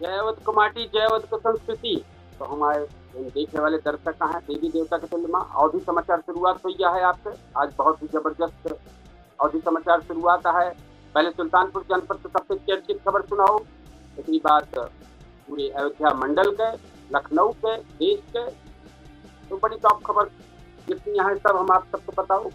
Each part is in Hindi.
जयवत को माटी जयवत को संस्कृति। तो हमारे देखने वाले दर्शक कहाँ देवी देवता के तुल्य माँ। अवधि समाचार शुरुआत हुई है आपसे। आज बहुत ही जबरदस्त अवधि समाचार शुरुआत है। पहले सुल्तानपुर जनपद से सबसे चर्चित खबर सुनाओ, इसके बाद पूरे अयोध्या मंडल के, लखनऊ के, देश के तो बड़ी टॉप खबर जितनी यहाँ सब हम आप सबको बताओ।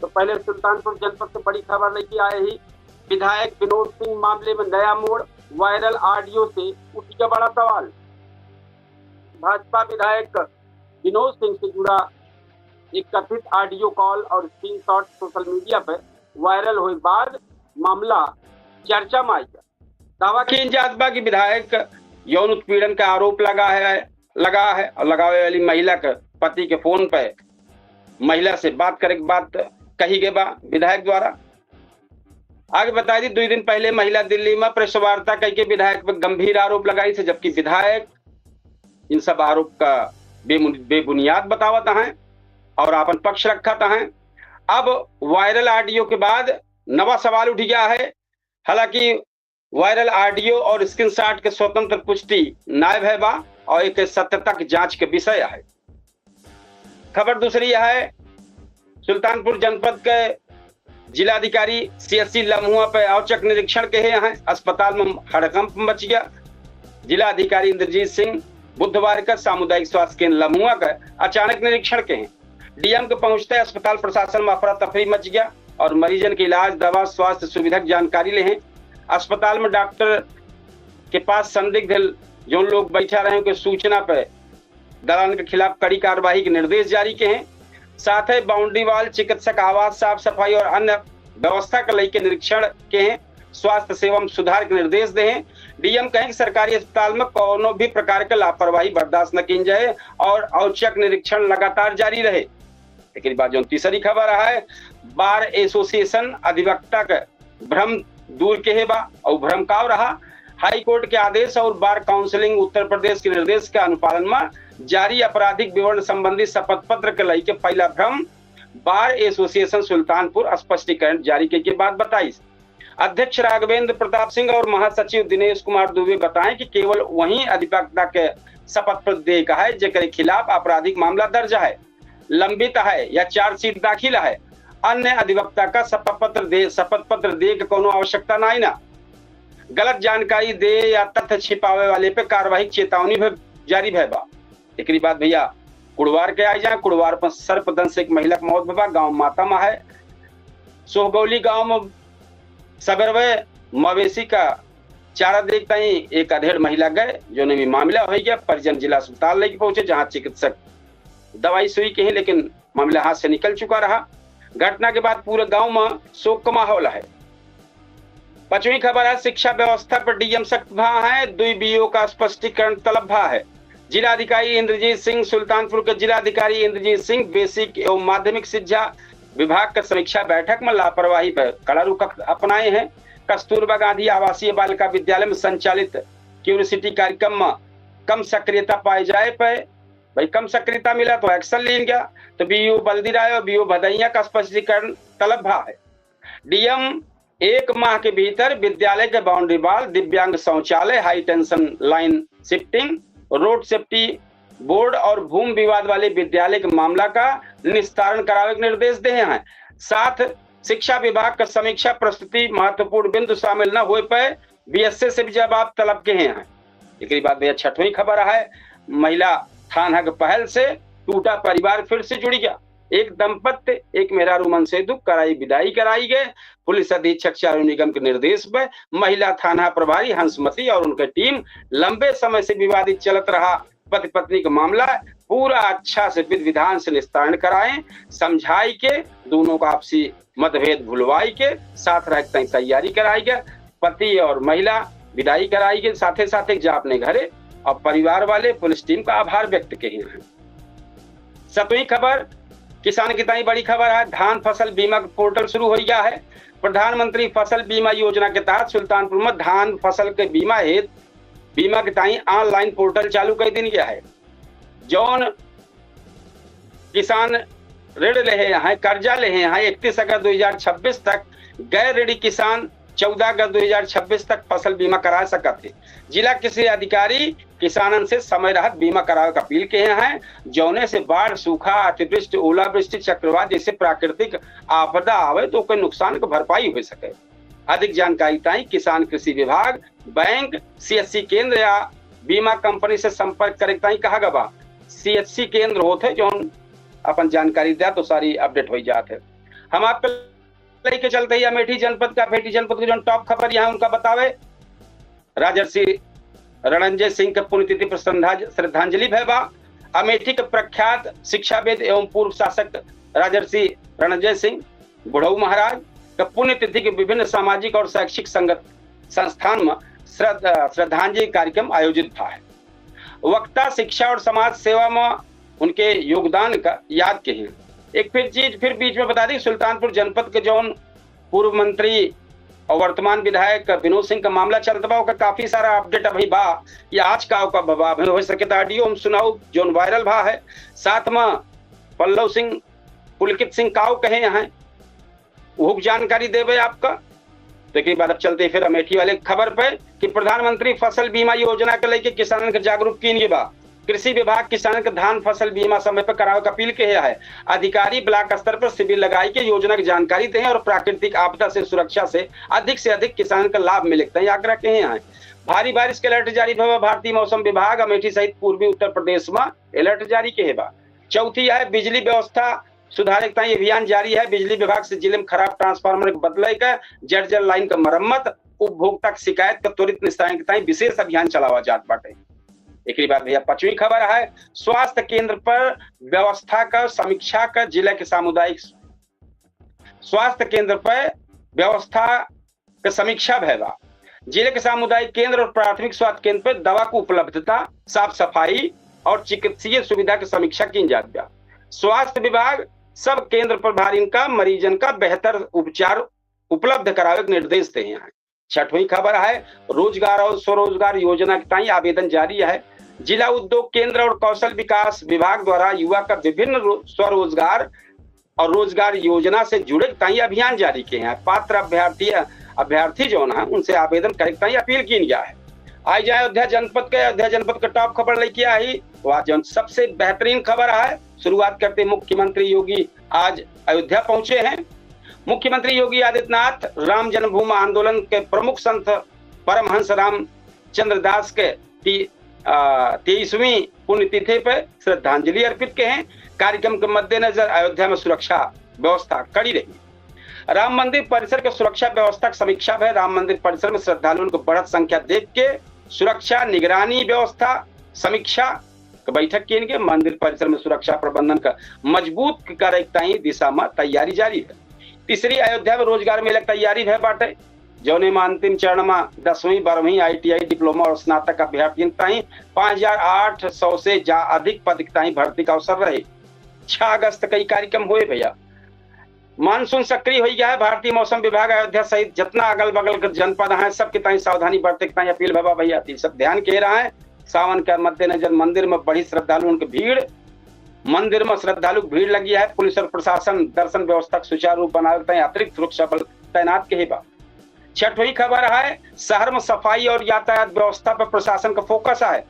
तो पहले सुल्तानपुर जनपद से बड़ी खबर लेके आए ही, विधायक विनोद सिंह मामले में नया मोड़, वायरल ऑडियो से उठ गया बड़ा सवाल। भाजपा विधायक विनोद सिंह से जुड़ा एक कथित ऑडियो कॉल और स्क्रीनशॉट सोशल मीडिया पर वायरल हुए बाद मामला चर्चा में आ गया। दावा की जात की विधायक यौन उत्पीड़न का आरोप लगा है और लगावे वाली महिला के पति के फोन पर महिला से बात करे की बात कही गई बा विधायक द्वारा। आगे बता दी, 2 दिन पहले महिला दिल्ली में प्रेस वार्ता करके विधायक पर गंभीर आरोप लगाई थे, जबकि विधायक इन सब आरोप का बेबुनियाद बतावत है और अपन पक्ष रखा है। अब वायरल ऑडियो के बाद नवा सवाल उठ गया है। हालांकि वायरल ऑडियो और स्क्रीनशॉट के स्वतंत्र पुष्टि नायब है बा और एक सत्यता की जांच के विषय है। खबर दूसरी है, सुल्तानपुर जनपद के जिलाधिकारी सीएससी लम्हुआ पे औचक निरीक्षण के हैं। अस्पताल में हड़कंप मच गया। जिलाधिकारी इंद्रजीत सिंह बुधवार का सामुदायिक स्वास्थ्य केंद्र लम्हुआ का अचानक निरीक्षण के हैं। डीएम के पहुंचते अस्पताल प्रशासन में अफरा तफरी मच गया और मरीजन के इलाज, दवा, स्वास्थ्य सुविधा की जानकारी ले हैं। अस्पताल में डॉक्टर के पास संदिग्ध जो लोग बैठा रहे के सूचना पर दलाल के खिलाफ कड़ी कार्रवाई के निर्देश जारी के हैं। साथ ही बाउंड्री वाल, चिकित्सक आवास, साफ सफाई और अन्य व्यवस्था के लेके निरीक्षण के हैं। स्वास्थ्य सेवा में सुधार के निर्देश दे हैं। डीएम कहें कि सरकारी अस्पताल में कोनो भी प्रकार के लापरवाही बर्दाश्त न की जाए और औचक निरीक्षण लगातार जारी रहे। लेकिन बात जो तीसरी खबर है, बार एसोसिएशन अधिवक्ता का भ्रम दूर के है बा और भ्रम का रहा। हाई कोर्ट के आदेश और बार काउंसिलिंग उत्तर प्रदेश के निर्देश के अनुपालन में जारी आपराधिक विवरण संबंधी शपथ पत्र के लेके पहला भ्रम बार एसोसिएशन सुल्तानपुर स्पष्टीकरण जारी के बाद बताई। अध्यक्ष राघवेंद्र प्रताप सिंह और महासचिव दिनेश कुमार दुबे बताएं कि केवल वही अधिवक्ता के शपथ पत्र देगा है जेकर खिलाफ आपराधिक मामला दर्ज है, लंबित है या चार्जशीट दाखिल है। अन्य अधिवक्ता का शपथ पत्र दे के कोनो आवश्यकता नहीं ना। गलत जानकारी दे या तथ्य छिपावे वाले पे कार्रवाई चेतावनी भी जारी है बा। एक बात भैया, कुड़वार के आई जाए, कुड़वार पर सर्पदंश से एक महिला की मौत भा, गांव माता में है। सोहगौली गांव में सबरवे मवेशी का चारा देखता ही एक अधेड़ महिला गए, जो ने भी मामला हो गया। परिजन जिला अस्पताल लेके पहुंचे, जहां चिकित्सक दवाई सुई के हैं, लेकिन मामला हाथ से निकल चुका रहा। घटना के बाद पूरे गांव में शोक का माहौल है। 5वीं खबर है, शिक्षा व्यवस्था पर डीएम सख्त भा है, 2 बीओ का स्पष्टीकरण तलब भा है। जिलाधिकारी इंद्रजीत सिंह, सुल्तानपुर के जिलाधिकारी इंद्रजीत सिंह बेसिक एवं माध्यमिक शिक्षा विभाग का समीक्षा बैठक में लापरवाही पर कड़ा रुख अपनाए हैं। कस्तूरबा गांधी आवासीय बालिका विद्यालय में संचालित क्यूरियोसिटी कार्यक्रम में कम सक्रियता पाए जाए पर भाई कम सक्रियता मिला तो एक्शन लिया गया। तो बीओ बल्दी राय और बीओ भदैया का स्पष्टीकरण तलब भा है। डीएम 1 माह के भीतर विद्यालय के बाउंड्री वाल, दिव्यांग शौचालय, high tension line shifting, road safety board और भूमि विवाद वाले विद्यालय के मामला का निस्तारण करावे के निर्देश दे हैं। साथ शिक्षा विभाग का समीक्षा प्रस्तुति महत्वपूर्ण बिंदु शामिल न हो पर बीएसए से भी जवाब तलब के हैं। एक बात भैया, 6वीं खबर है, महिला थाना के पहल से टूटा परिवार फिर से जुड़ गया। एक दंपत्ति, एक मेहरारू मन से दुख कराई विदाई कराई गए। पुलिस अधीक्षक चारू निगम के निर्देश पर महिला थाना प्रभारी हंसमती और उनकी टीम लंबे समय से विवादित चलत रहा पति पत्नी का मामला पूरा अच्छा से विधि विधान से निस्तारण कराएं, समझाई के दोनों का आपसी मतभेद भुलवाई के साथ रहते तैयारी कराई गए। पति और महिला विदाई कराई गए, साथे साथे जा अपने घरे और परिवार वाले पुलिस टीम का आभार व्यक्त किए हैं। 7वीं खबर, किसान की ताई बड़ी खबर है, धान फसल बीमा पोर्टल शुरू हो गया है। प्रधानमंत्री फसल बीमा योजना के तहत सुल्तानपुर में धान फसल के बीमा हेतु बीमा के ताई ऑनलाइन पोर्टल चालू कर दिया गया है। जौन किसान ऋण ले हैं, कर्जा ले हैं, 31 अगस्त 2026 तक गैर ऋणी किसान 14 अगस्त 2026 तक फसल बीमा करा सकते। जिला कृषि अधिकारी किसानन से समय रहत बीमा करावे का अपील किए हैं, जौने से बाढ़, सूखा, अतिवृष्टि, ओलावृष्टि, चक्रवात जैसे प्राकृतिक आपदा आवे तो कोई नुकसान की भरपाई हो सके। अधिक जानकारी ताई किसान कृषि विभाग, बैंक, CHC केंद्र या बीमा कंपनी से संपर्क करे ताई कहा गवा। CHC केंद्र होते जो अपन जानकारी दिया तो सारी अपडेट हो जाते। हम आपको लेके चलते हैं अमेठी जनपद का। अमेठी जनपद की जो टॉप खबर यहाँ उनका बतावे, राजर्षि रणंजय सिंह के पुण्यतिथि पर श्रद्धांजलि भैबा। अमेठी के प्रख्यात शिक्षाविद एवं पूर्व शासक राजर्षि रणंजय सिंह बुढ़ऊ महाराज का पुण्यतिथि के विभिन्न सामाजिक और शैक्षिक संस्थान में श्रद्धांजलि कार्यक्रम आयोजित था। वक्ता शिक्षा और समाज सेवा में उनके योगदान का याद के हैं। एक फिर बीच में बता दी, सुल्तानपुर जनपद के जो पूर्व मंत्री और वर्तमान विधायक विनोद सिंह का मामला चलता बा, का काफी सारा अपडेट अभी बा। ये आज का बा हो सके तो ऑडियो हम सुनाऊ जो वायरल भा है। साथ में पल्लव सिंह, पुलकित सिंह काव कहे हैं वो जानकारी देवे आपका। तो एक बार अब चलते फिर अमेठी वाले खबर पे कि प्रधानमंत्री फसल बीमा योजना के लेके किसानों के जागरूक किए बा। कृषि विभाग किसानों के धान फसल बीमा समय पर करावे का अपील किया है। अधिकारी ब्लॉक स्तर पर शिविर लगाई के योजना की जानकारी दें और प्राकृतिक आपदा से सुरक्षा से अधिक किसानों का लाभ मिले आग्रह किए हैं। भारी बारिश के अलर्ट जारी भवा। भारतीय मौसम विभाग अमेठी सहित पूर्वी उत्तर प्रदेश में अलर्ट जारी किए बा। चौथी है बिजली व्यवस्था सुधारे अभियान जारी है। बिजली विभाग से जिले में खराब ट्रांसफार्मर के बदले का जर्जर लाइन का मरम्मत, उपभोक्ता की शिकायत का त्वरित निस्तारण के विशेष अभियान चलावा जात बाटे। एक बात भैया पांचवी खबर है, स्वास्थ्य केंद्र पर व्यवस्था का समीक्षा का जिला के सामुदायिक स्वास्थ्य केंद्र पर व्यवस्था का समीक्षा भैया। जिले के सामुदायिक केंद्र और प्राथमिक स्वास्थ्य केंद्र पर दवा की उपलब्धता, साफ सफाई और चिकित्सीय सुविधा की समीक्षा की जाती है। स्वास्थ्य विभाग सब केंद्र पर भारी का मरीजन का बेहतर उपचार उपलब्ध करावे के निर्देश दिए हैं। छठवीं खबर है, रोजगार और स्वरोजगार योजना के आवेदन जारी है। जिला उद्योग केंद्र और कौशल विकास विभाग द्वारा युवा का विभिन्न स्वरोजगार और रोजगार योजना से जुड़े अभियान जारी किए हैं। पात्र अभ्यर्थी जो है उनसे आवेदन करे अपील की गया है। आई जाए अयोध्या जनपद का टॉप खबर लेके आई, वह जो सबसे बेहतरीन खबर है। शुरुआत करते मुख्यमंत्री योगी आज अयोध्या पहुंचे हैं। मुख्यमंत्री योगी आदित्यनाथ राम जन्मभूमि आंदोलन के प्रमुख संत परमहंस रामचंद्र दास के 23वीं पुण्यतिथि पर श्रद्धांजलि अर्पित किए हैं। कार्यक्रम के मद्देनजर अयोध्या में सुरक्षा व्यवस्था कड़ी रही। राम मंदिर परिसर के सुरक्षा व्यवस्था की समीक्षा है। राम मंदिर परिसर में श्रद्धालुओं को बढ़त संख्या देख के सुरक्षा निगरानी व्यवस्था समीक्षा बैठक की गई। मंदिर परिसर में सुरक्षा प्रबंधन का मजबूत करे दिशा में तैयारी जारी है। तीसरी अयोध्या में रोजगार मेले की तैयारी है बाटे, जौने में अंतिम चरण में 10वीं 12वीं ITI डिप्लोमा और स्नातक अभ्यर्थियों 5800 से अधिक पद भर्ती का अवसर रहे। 6 अगस्त कई कार्यक्रम हुए भैया। मानसून सक्रिय हो गया है। भारतीय मौसम विभाग अयोध्या सहित जितना अगल बगल के जनपद है सबके सावधानी बरते अपील भवा भैया सब ध्यान के रहा है। सावन के मद्देनजर मंदिर में बड़ी श्रद्धालुओं की भीड़, मंदिर में श्रद्धालु भीड़ लगी है। पुलिस और प्रशासन दर्शन व्यवस्था सुचारू रूप बनाते अतिरिक्त सुरक्षा बल तैनात के बा। छठवीं खबर है, शहर में सफाई और यातायात व्यवस्था पर प्रशासन का फोकस है।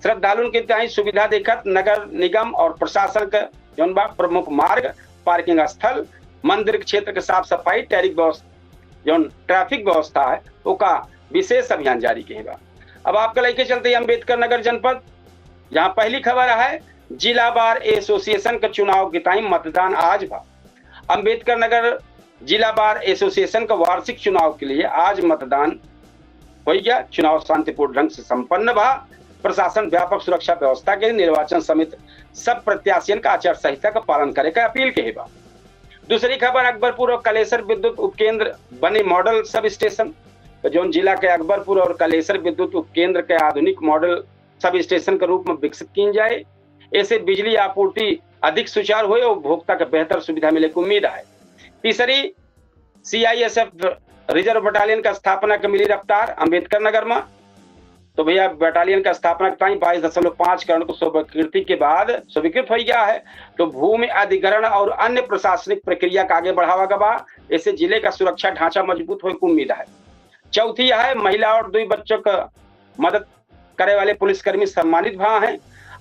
श्रद्धालुओं की सुविधा देखकर नगर निगम और प्रशासन का जौन बा प्रमुख मार्ग, पार्किंग स्थल, मंदिर क्षेत्र के साफ सफाई, ट्रैफिक व्यवस्था है उसका विशेष अभियान जारी किए बा। अब आपका लेके चलते हैं अम्बेडकर नगर जनपद, जहां पहली खबर है जिला बार एसोसिएशन का चुनाव के टाइम मतदान आज भा। अम्बेडकर नगर जिला बार एसोसिएशन का वार्षिक चुनाव के लिए आज मतदान हो गया। चुनाव शांतिपूर्ण ढंग से संपन्न भा। प्रशासन व्यापक सुरक्षा व्यवस्था के निर्वाचन समिति सब प्रत्याशियों का आचार संहिता का पालन करे का अपील के बा। दूसरी खबर, अकबरपुर और कलेसर विद्युत उपकेंद्र बने मॉडल सब स्टेशन। जो जिला के अकबरपुर और कलेसर विद्युत उपकेंद्र के आधुनिक मॉडल सब स्टेशन के रूप में विकसित की जाए। ऐसे बिजली आपूर्ति अधिक सुचारू हो, उपभोक्ता को बेहतर सुविधा मिले की उम्मीद है। तीसरी, CISF रिजर्व बटालियन का स्थापना की मिली रफ्तार। अम्बेडकर नगर में तो भैया बटालियन का स्थापना टाइम 22.5 करोड़ को स्वीकृति के बाद स्वीकृत हो गया है। तो भूमि अधिग्रहण और अन्य प्रशासनिक प्रक्रिया का आगे बढ़ावा गवा, इससे जिले का सुरक्षा ढांचा मजबूत होने की उम्मीद है। चौथी है महिला और 2 बच्चों का मदद करे वाले पुलिसकर्मी सम्मानित भा हैं।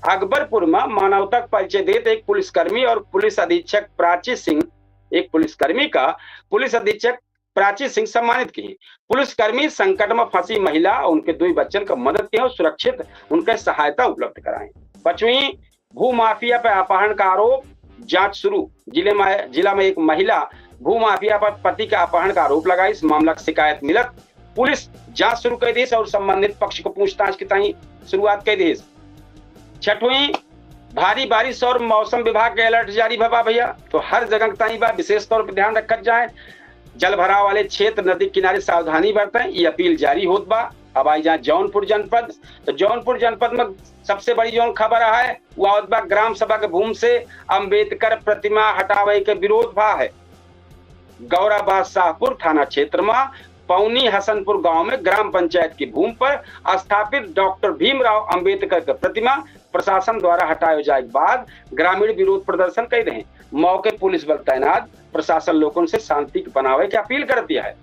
अकबरपुर में मानवता परिचय देते एक पुलिसकर्मी और पुलिस अधीक्षक प्राची सिंह, एक पुलिसकर्मी का पुलिस अधीक्षक प्राची सिंह सम्मानित किए। पुलिसकर्मी संकट में फंसी महिला और उनके 2 बच्चों का मदद किया और सुरक्षित उनके सहायता उपलब्ध कराएं। 5वीं भू माफिया पर अपहरण का आरोप, जांच शुरू। जिला में एक महिला भू माफिया पर पति का अपहरण का आरोप लगा। इस मामला की शिकायत मिलत पुलिस जांच शुरू कर दी और संबंधित पक्ष को पूछताछ की ताई शुरुआत कर दी। 6वीं भारी बारिश और मौसम विभाग के अलर्ट जारी भवा भैया, तो हर जगह ताई बा विशेष तौर पर ध्यान रखा जाए। जल भराव वाले क्षेत्र नदी किनारे सावधानी बरतें, ये अपील जारी होत बा। अब आई जाए जौनपुर जनपद, तो जौनपुर जनपद में सबसे बड़ी जो खबर है वो बा ग्राम सभा के भूमि से अंबेडकर प्रतिमा हटावे के विरोध भा है। गौराबाद शाहपुर थाना क्षेत्र में पौनी हसनपुर गांव में ग्राम पंचायत की भूमि पर स्थापित डॉक्टर भीमराव अंबेडकर की प्रतिमा प्रशासन द्वारा हटाए जाए के बाद ग्रामीण विरोध प्रदर्शन कर रहे हैं। मौके पुलिस बल तैनात, प्रशासन लोगों से शांति बनावे की अपील कर दिया है।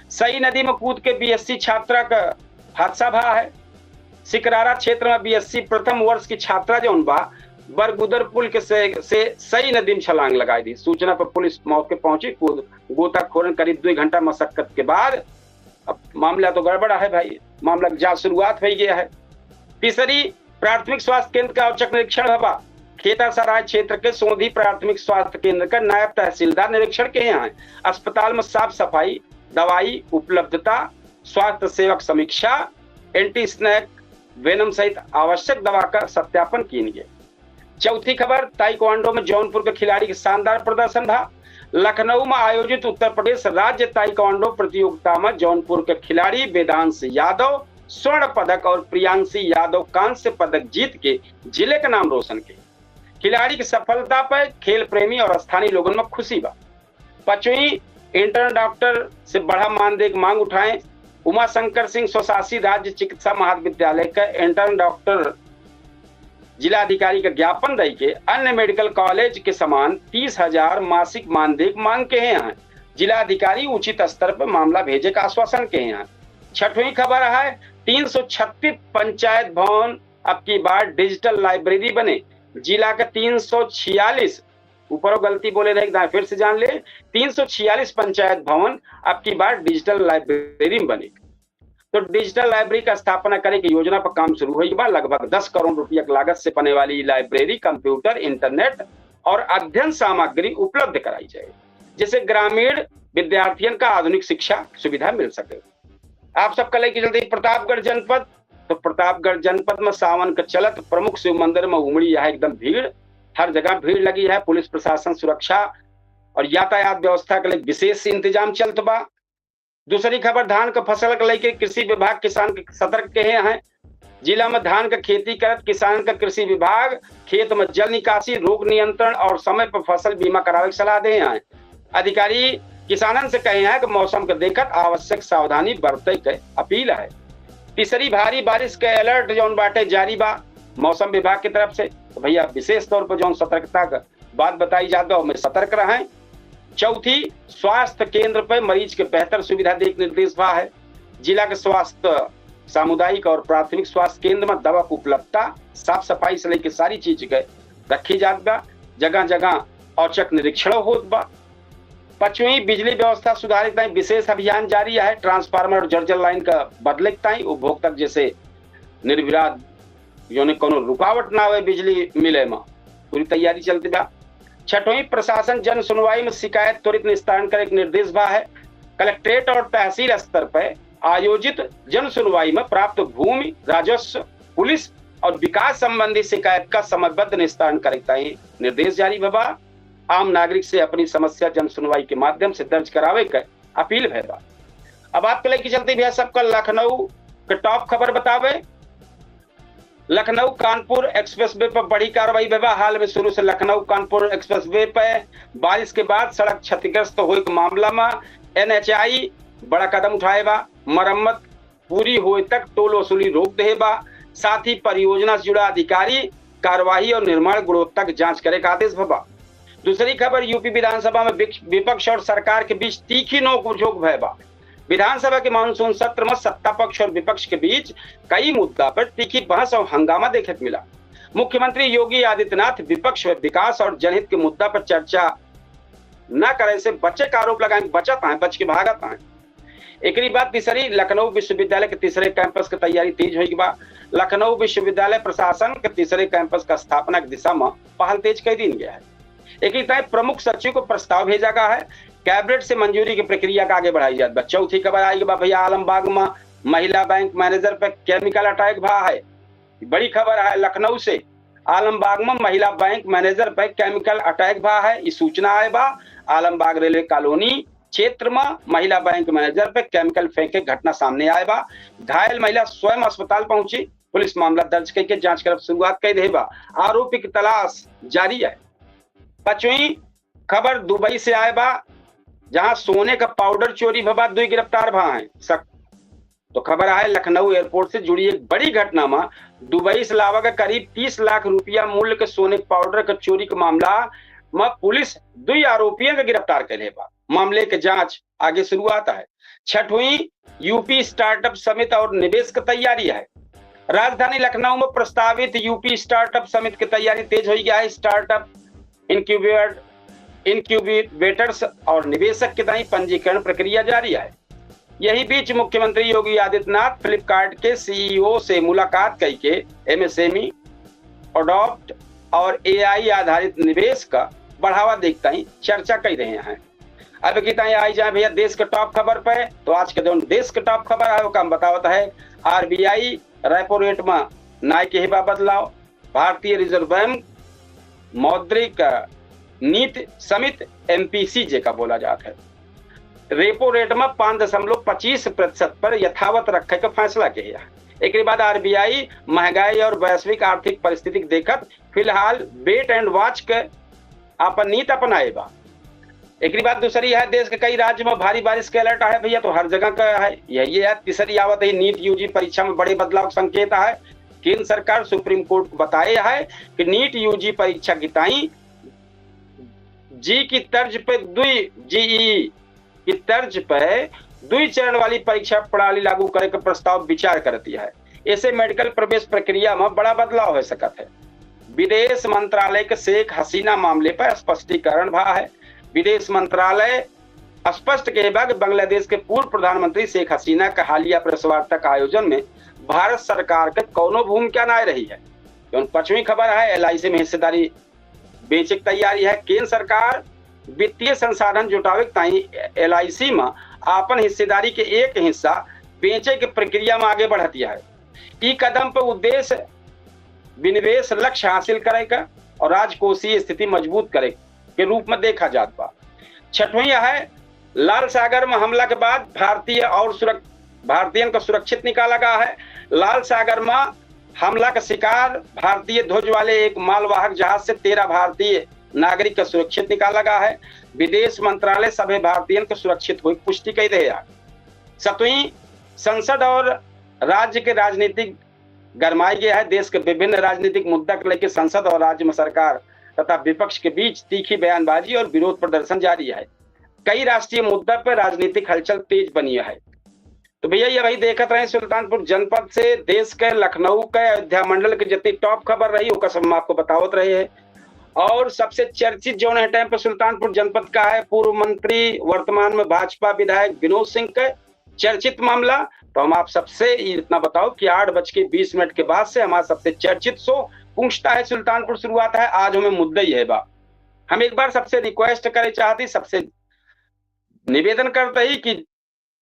सई नदी में कूद के बीएससी छात्रा का हादसा भा है। सिकरारा क्षेत्र में बीएससी प्रथम वर्ष की छात्रा जो बा बरगुदर पुल के से सई नदी में छलांग लगाई दी। सूचना पर पुलिस मौके पहुंची। गोताखोरन करीब 2 घंटा मशक्कत के बाद, अब मामला तो गड़बड़ा है भाई, मामला की जांच शुरुआत हो गया है। तीसरी प्राथमिक स्वास्थ्य केंद्र का औचक निरीक्षण हवा। खेतासराय क्षेत्र के सोंधी प्राथमिक स्वास्थ्य केंद्र का नायब तहसीलदार निरीक्षण के यहाँ है। अस्पताल में साफ सफाई, दवाई उपलब्धता, स्वास्थ्य सेवक समीक्षा, एंटी स्नैक वेनम सहित आवश्यक दवा का सत्यापन किए गए। चौथी खबर, ताइक्वांडो में जौनपुर के खिलाड़ी के शानदार प्रदर्शन था। लखनऊ में आयोजित उत्तर प्रदेश राज्य ताइक्वांडो प्रतियोगिता में जौनपुर के खिलाड़ी वेदांश यादव स्वर्ण पदक और प्रियांशी यादव कांस्य पदक जीत के जिले का नाम रोशन किए। खिलाड़ी की सफलता पर खेल प्रेमी और स्थानीय लोगों में खुशी बा। 5वीं इंटर्न डॉक्टर से बढ़ा मानदेय की मांग उठाएं। उमा शंकर सिंह स्वशासी राज्य चिकित्सा महाविद्यालय का इंटर्न डॉक्टर जिलाधिकारी का ज्ञापन दे के अन्य मेडिकल कॉलेज के समान 30,000 मासिक मानदेय मांग के हैं। जिलाधिकारी उचित स्तर पर मामला भेजे का आश्वासन के हैं। 6वीं खबर है, 336 पंचायत भवन अब की बार डिजिटल लाइब्रेरी बने। जिला के 346, ऊपर गलती बोले रहे फिर से जान ले, 346 पंचायत भवन अब की बार डिजिटल लाइब्रेरी में बने। तो डिजिटल लाइब्रेरी का स्थापना करने की योजना पर काम शुरू हुई बा। लगभग 10 करोड़ रुपया की लागत से बने वाली लाइब्रेरी कंप्यूटर, इंटरनेट और अध्ययन सामग्री उपलब्ध कराई जाए, जिससे ग्रामीण विद्यार्थियों का आधुनिक शिक्षा सुविधा मिल सके। आप सबका लेके चलते प्रतापगढ़ जनपद, तो प्रतापगढ़ जनपद में सावन का चलत प्रमुख शिव मंदिर में उमड़ी है एकदम भीड़। हर जगह भीड़ लगी है। पुलिस प्रशासन सुरक्षा और यातायात व्यवस्था के लिए विशेष इंतजाम चलत बा। दूसरी खबर, धान का फसल को लेकर कृषि विभाग किसान सतर्क के हैं। जिला में धान का खेती करत किसान का कृषि विभाग खेत में जल निकासी, रोग नियंत्रण और समय पर फसल बीमा करावे की सलाह दे हैं। अधिकारी किसानन से कहे हैं कि मौसम को देखकर आवश्यक सावधानी बरते के अपील है। तीसरी भारी बारिश के अलर्ट जौन बाटे जारी बा मौसम विभाग की तरफ से, तो भैया विशेष तौर पर जौन सतर्कता का बात बताई जाता है सतर्क रहें। चौथी, स्वास्थ्य केंद्र पर मरीज के बेहतर सुविधा देने निर्देश बा है। जिला के स्वास्थ्य सामुदायिक और प्राथमिक स्वास्थ्य केंद्र में दवा की उपलब्धता, साफ सफाई से लेकर सारी चीज के रखी जात बा। जगह जगह औचक निरीक्षण होत बा। 5वीं, बिजली व्यवस्था सुधारित विशेष अभियान जारी है। ट्रांसफार्मर और जर्जर लाइन का बदले उपभोक्ता जैसे निर्विवाद यानी कोनो रुकावट ना हो बिजली मिले में पूरी तैयारी चलती बा। 6वीं, प्रशासन जन सुनवाई में शिकायत त्वरित निस्तारण करे के निर्देश बा है। कलेक्ट्रेट और तहसील स्तर पर आयोजित जन सुनवाई में प्राप्त भूमि, राजस्व, पुलिस और विकास संबंधी शिकायत का समयबद्ध निस्तारण करे निर्देश जारी बा। आम नागरिक से अपनी समस्या जन सुनवाई के माध्यम से दर्ज करावे के अपील भैया। अब आपके लिए चलते भैया सबका लखनऊ के टॉप खबर बतावे। लखनऊ कानपुर एक्सप्रेसवे पर बड़ी कार्रवाई भैया। हाल में शुरू से लखनऊ कानपुर एक्सप्रेसवे पर बारिश के बाद सड़क क्षतिग्रस्त हुए के मामला में NHAI बड़ा कदम उठाएगा। मरम्मत पूरी होए तक टोल वसूली रोक दे बा। साथ ही परियोजना से जुड़ा अधिकारी कार्यवाही और निर्माण गुणवत्ता की जांच करे का आदेश भबा। दूसरी खबर, यूपी विधानसभा में विपक्ष और सरकार के बीच तीखी नोक-झोंक भय बा। विधानसभा के मानसून सत्र में सत्ता पक्ष और विपक्ष के बीच कई मुद्दा पर तीखी बहस और हंगामा देखे मिला। मुख्यमंत्री योगी आदित्यनाथ विपक्ष में विकास और जनहित के मुद्दा पर चर्चा न करे से बचे का आरोप लगाए, बचत है, बच के भागत है। एक बात तीसरी, लखनऊ विश्वविद्यालय के तीसरे कैंपस की तैयारी तेज होगी बा। लखनऊ विश्वविद्यालय प्रशासन के तीसरे कैंपस का स्थापना की दिशा में पहल तेज कर दी गया है। एक प्रमुख सचिव को प्रस्ताव भेजा गया है। कैबिनेट से मंजूरी की प्रक्रिया का आगे बढ़ाई जाती है। चौथी खबर आएगी भैया, आलमबाग में महिला बैंक मैनेजर पर केमिकल अटैक भा है। बड़ी खबर है लखनऊ से, आलमबाग में महिला बैंक मैनेजर पर केमिकल अटैक भा है। इस सूचना आए बा आलमबाग रेलवे कॉलोनी क्षेत्र में महिला बैंक मैनेजर पर केमिकल फेंके घटना सामने आए बा। घायल महिला स्वयं अस्पताल पहुंची। पुलिस मामला दर्ज करके जांच कर शुरुआत कर दे बा। आरोपी की तलाश जारी है। पांचवी खबर दुबई से आए बा, जहां सोने का पाउडर चोरी भबा, 2 गिरफ्तार भा है। तो खबर है लखनऊ एयरपोर्ट से जुड़ी एक बड़ी घटना में दुबई से लावा का करीब 30 लाख रुपया मूल्य के सोने पाउडर का चोरी के मामला में पुलिस 2 आरोपियों को गिरफ्तार कर बा। मामले की जांच आगे शुरुआत है। छठवीं, यूपी स्टार्टअप समिट और निवेश की तैयारी है। राजधानी लखनऊ में प्रस्तावित यूपी स्टार्टअप समिट की तैयारी तेज हो गया है। स्टार्टअप इनक्यूबेटर्स और निवेशक के तय पंजीकरण प्रक्रिया जारी है। यही बीच मुख्यमंत्री योगी आदित्यनाथ फ्लिपकार्ट के सीईओ से मुलाकात करके एमएसएमई, अडॉप्ट और एआई आधारित निवेश का बढ़ावा देखता ही चर्चा कर रहे हैं। अब कितना आई जाए भैया देश के टॉप खबर पे, तो आज के जो देश के टॉप खबर है वो काम बतावता है। आरबीआई रेपो रेट में नाय के हिबा बदलाव। भारतीय रिजर्व बैंक मौद्रिक नीति समिति एमपीसी जे का बोला जाता है, रेपो रेट में 5.25% पर यथावत रखे का फैसला किया। एक बाद आरबीआई महंगाई और वैश्विक आर्थिक परिस्थिति देखत फिलहाल वेट एंड वॉच के अपन नीति अपनाए बा। एक बात दूसरी है, देश के कई राज्य में भारी बारिश के अलर्ट है भैया, तो हर जगह का है यही है। तीसरी आवत है नीट यूजी परीक्षा में बड़े बदलाव संकेत है। केंद्र सरकार सुप्रीम कोर्ट को बताए है कि नीट यूजी परीक्षा की ताई जी की तर्ज पे जीई की तर्ज पे 2 चरण वाली परीक्षा प्रणाली लागू करे का प्रस्ताव विचार करती है। ऐसे मेडिकल प्रवेश प्रक्रिया में बड़ा बदलाव हो सकता है। विदेश मंत्रालय के शेख हसीना मामले पर स्पष्टीकरण भा है। विदेश मंत्रालय स्पष्ट के बाद बांग्लादेश के पूर्व प्रधानमंत्री शेख हसीना का हालिया प्रेस वार्ता का आयोजन में भारत सरकार के कोनो भूमिका न रही है। 5वीं खबर है, एलआईसी में हिस्सेदारी बेचे की तैयारी है। केंद्र सरकार वित्तीय संसाधन जुटावे ताई एलआईसी में अपन हिस्सेदारी के एक हिस्सा बेचे के प्रक्रिया में आगे बढ़ती है। ई कदम पर उद्देश्य विनिवेश लक्ष्य हासिल करेगा और राजकोषीय स्थिति मजबूत करे के रूप में देखा जाता। 6वीं है, लाल सागर में हमला के बाद भारतीयों को सुरक्षित निकाला गया है। लाल सागर में हमला का शिकार भारतीय ध्वज वाले एक मालवाहक जहाज से 13 भारतीय नागरिक का सुरक्षित निकाला गया है। विदेश मंत्रालय सभी भारतीयों को सुरक्षित हुई पुष्टि कर रहे हैं। 7वीं, संसद और राज्य के राजनीतिक गरमाई गया है। देश के विभिन्न राजनीतिक मुद्दा को लेकर संसद और राज्य में सरकार तथा विपक्ष के बीच तीखी बयानबाजी और विरोध प्रदर्शन जारी है। कई राष्ट्रीय मुद्दा पर राजनीतिक हलचल तेज बनी है। तो भैया ये वही देखते रहे सुल्तानपुर जनपद से देश के लखनऊ के अयोध्या मंडल के जितनी टॉप खबर रही वो सब हम आपको बतावत रहे हैं। और सबसे चर्चित जो है टाइम पर सुल्तानपुर जनपद का है पूर्व मंत्री वर्तमान में भाजपा विधायक विनोद सिंह का चर्चित मामला। तो हम आप सबसे इतना बताओ कि 8:20 के बाद से हमारा सबसे चर्चित शो पूछता है सुल्तानपुर शुरुआत है। आज हमें मुद्दा ही है बा, हम एक बार सबसे रिक्वेस्ट करे चाहती, सबसे निवेदन करते ही कि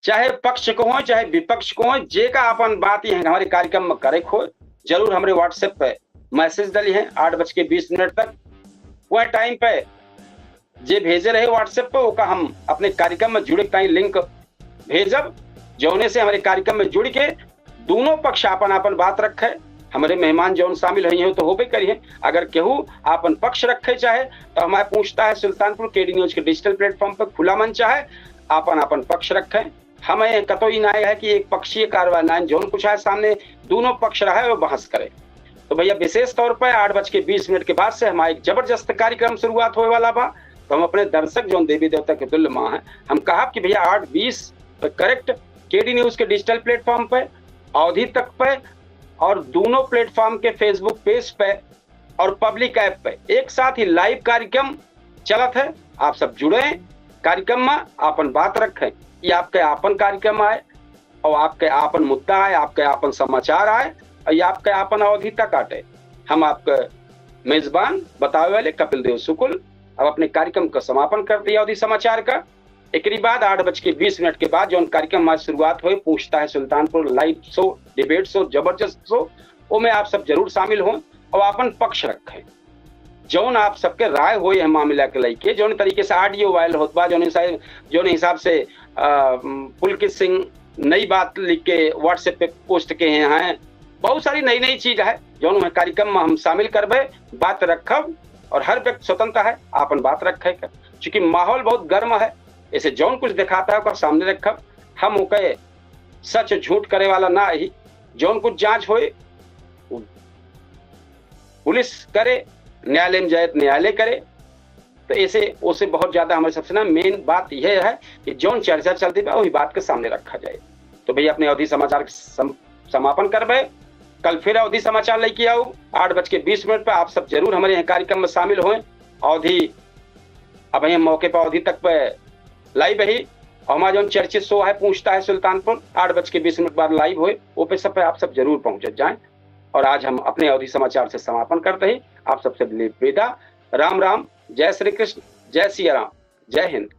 चाहे पक्ष को हो चाहे विपक्ष को हो, जे का अपन बात ही हमारे कार्यक्रम में करे हो जरूर हमारे व्हाट्सएप पे मैसेज डाली है 8:20 तक। वह टाइम पे जे भेजे रहे व्हाट्सएप पे वो का हम अपने कार्यक्रम में जुड़े कहीं लिंक भेजब, जौने से हमारे कार्यक्रम में जुड़ के दोनों पक्ष अपन बात रखे। हमारे मेहमान जौन शामिल हो तो होबे करिए। अगर केहू अपन पक्ष रखे चाहे तो हमारे पूछता है सुल्तानपुर केडी न्यूज के डिजिटल प्लेटफॉर्म पर खुला मंच है, अपन पक्ष रखें। हमें कतई ना है कि एक पक्षीय कार्रवाई ना जो कुछ है सामने दोनों पक्ष रहा है वो बहस करे। तो भैया विशेष तौर पर 8:20 के बाद से हमारा एक जबरदस्त कार्यक्रम शुरुआत होने वाला बा। तो हम अपने दर्शक जो देवी देवता के तुल्य माँ है, हम कहा कि भैया 8:20 करेक्ट केडी न्यूज के डिजिटल प्लेटफॉर्म पे, अवधि तक पे और दोनों प्लेटफॉर्म के फेसबुक पेज पे और पब्लिक ऐप पे एक साथ ही लाइव कार्यक्रम चलत है। आप सब जुड़े कार्यक्रम में, आपन बात रखें। ये आपके आपन कार्यक्रम आए और आपके आपन मुद्दा आए, आपके आपन समाचार आए और ये आपके आपन अवधि तक आटे। हम आपके मेजबान बतावे वाले कपिल देव शुक्ल अब अपने कार्यक्रम का समापन कर दिया अवधि समाचार का। एक बाद 8:20 के बाद जो कार्यक्रम आज शुरुआत हुई पूछता है Sultanpur live show, debate show, जबरदस्त शो, वो में आप सब जरूर शामिल हों और अपन पक्ष रखें। जौन आप सबके राय हो मामला के लेके जौन तरीके से ऑडियो वायरल होत बा, जौन हिसाब से पुलकित सिंह नई बात लिख के व्हाट्सएप पे पोस्ट के हैं, बहुत सारी नई नई चीज है जौन कार्यक्रम में हम शामिल करबे, बात रखब और हर व्यक्ति स्वतंत्र है अपन बात रखे। चूंकि माहौल बहुत गर्म है, ऐसे जौन कुछ दिखाता है उसका सामने रखब। हम ओके सच झूठ करे वाला ना ही, जौन कुछ जांच होए पुलिस करे, न्यायालय में जाए न्यायालय करे। तो ऐसे उसे बहुत ज्यादा हमारे सबसे ना मेन बात यह है कि जौन चर्चा चलती है वही बात के सामने रखा जाए। तो भैया अपने अवधि समाचार समापन करबे, कल फिर अवधि समाचार लेके आओ 8:20 पे। आप सब जरूर हमारे यहाँ कार्यक्रम में शामिल हों। अवधि अब यहाँ मौके पर अवधि तक पे लाइव ही हमारा जो चर्चित शो है पूछता है सुल्तानपुर 8:20 बाद लाइव हुए, वो पे सब पे आप सब जरूर पहुंच जाएं। और आज हम अपने अवधि समाचार से समापन करते हैं। आप सबसे विदा, राम राम, जय श्री कृष्ण, जय सिया राम, जय हिंद।